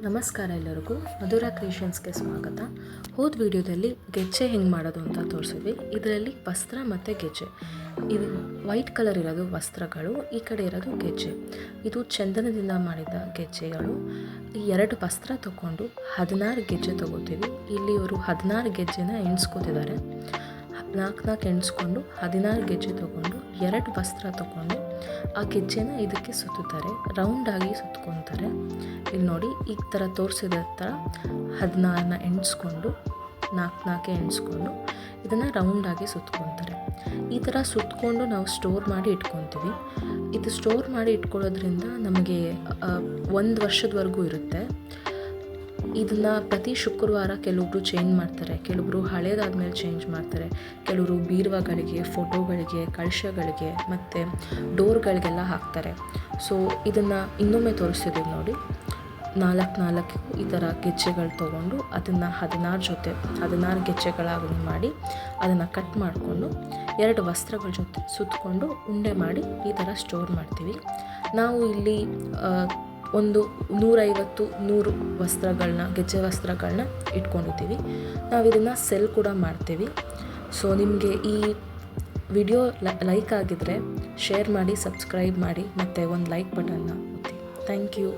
ನಮಸ್ಕಾರ ಎಲ್ಲರಿಗೂ, ಮಧುರಾ ಕ್ರಿಯೇಷನ್ಸ್ಗೆ ಸ್ವಾಗತ. ಹೋದ ವಿಡಿಯೋದಲ್ಲಿ ಗೆಜ್ಜೆ ಹೆಂಗೆ ಮಾಡೋದು ಅಂತ ತೋರಿಸಿದ್ವಿ. ಇದರಲ್ಲಿ ವಸ್ತ್ರ ಮತ್ತು ಗೆಜ್ಜೆ, ಇದು ವೈಟ್ ಕಲರ್ ಇರೋದು ವಸ್ತ್ರಗಳು, ಈ ಕಡೆ ಇರೋದು ಗೆಜ್ಜೆ. ಇದು ಚಂದನದಿಂದ ಮಾಡಿದ ಗೆಜ್ಜೆಗಳು. ಈ 2 ವಸ್ತ್ರ ತೊಗೊಂಡು 16 ಗೆಜ್ಜೆ ತೊಗೋತೀವಿ. ಇಲ್ಲಿ ಇವರು 16 ಗೆಜ್ಜೆನ ಎಣಿಸ್ಕೋತಿದ್ದಾರೆ. 4 ಎಣಿಸ್ಕೊಂಡು 16 ಗೆಜ್ಜೆ ತೊಗೊಂಡು 2 ವಸ್ತ್ರ ತೊಗೊಂಡು ಆ ಗೆಜ್ಜೆನ ಇದಕ್ಕೆ ಸುತ್ತುತ್ತಾರೆ, ರೌಂಡಾಗಿ ಸುತ್ಕೊತಾರೆ. ಇಲ್ಲಿ ನೋಡಿ, ಈ ಥರ ತೋರಿಸಿದ ಥರ 16ನ ಎಣಿಸ್ಕೊಂಡು 4 ಎಣಿಸ್ಕೊಂಡು ಇದನ್ನು ರೌಂಡಾಗಿ ಸುತ್ಕೊತಾರೆ. ಈ ಥರ ಸುತ್ತಕೊಂಡು ನಾವು ಸ್ಟೋರ್ ಮಾಡಿ ಇಟ್ಕೊತೀವಿ. ಇದು ಸ್ಟೋರ್ ಮಾಡಿ ಇಟ್ಕೊಳ್ಳೋದ್ರಿಂದ ನಮಗೆ 1 ವರ್ಷದವರೆಗೂ ಇರುತ್ತೆ. ಇದನ್ನು ಪ್ರತಿ ಶುಕ್ರವಾರ ಕೆಲವೊಬ್ರು ಚೇಂಜ್ ಮಾಡ್ತಾರೆ, ಕೆಲವೊಬ್ರು ಹಳೇದಾದ್ಮೇಲೆ ಚೇಂಜ್ ಮಾಡ್ತಾರೆ, ಕೆಲವರು ಬೀರುವಗಳಿಗೆ, ಫೋಟೋಗಳಿಗೆ, ಕಳಶಗಳಿಗೆ ಮತ್ತು ಡೋರ್ಗಳಿಗೆಲ್ಲ ಹಾಕ್ತಾರೆ. ಸೊ ಇದನ್ನು ಇನ್ನೊಮ್ಮೆ ತೋರಿಸ್ತಿದ್ದೀವಿ ನೋಡಿ. 4 ಈ ಥರ ಗೆಜ್ಜೆಗಳು ತೊಗೊಂಡು ಅದನ್ನು 16 ಗೆಜ್ಜೆಗಳಾಗಿ ಮಾಡಿ ಅದನ್ನು ಕಟ್ ಮಾಡಿಕೊಂಡು 2 ವಸ್ತ್ರಗಳ ಜೊತೆ ಸುತ್ತಕೊಂಡು ಉಂಡೆ ಮಾಡಿ ಈ ಥರ ಸ್ಟೋರ್ ಮಾಡ್ತೀವಿ. ನಾವು ಇಲ್ಲಿ ಒಂದು 150-100 ವಸ್ತ್ರಗಳನ್ನ, ಗೆಜ್ಜೆ ವಸ್ತ್ರಗಳನ್ನ ಇಟ್ಕೊಂಡಿದ್ದೀವಿ. ನಾವು ಇದನ್ನು ಸೆಲ್ ಕೂಡ ಮಾಡ್ತೀವಿ. ಸೊ ನಿಮಗೆ ಈ ವಿಡಿಯೋ ಲೈಕ್ ಆಗಿದ್ದರೆ ಶೇರ್ ಮಾಡಿ, ಸಬ್ಸ್ಕ್ರೈಬ್ ಮಾಡಿ ಮತ್ತು ಒಂದು ಲೈಕ್ ಬಟನ್ನ ಒತ್ತಿ. Thank you.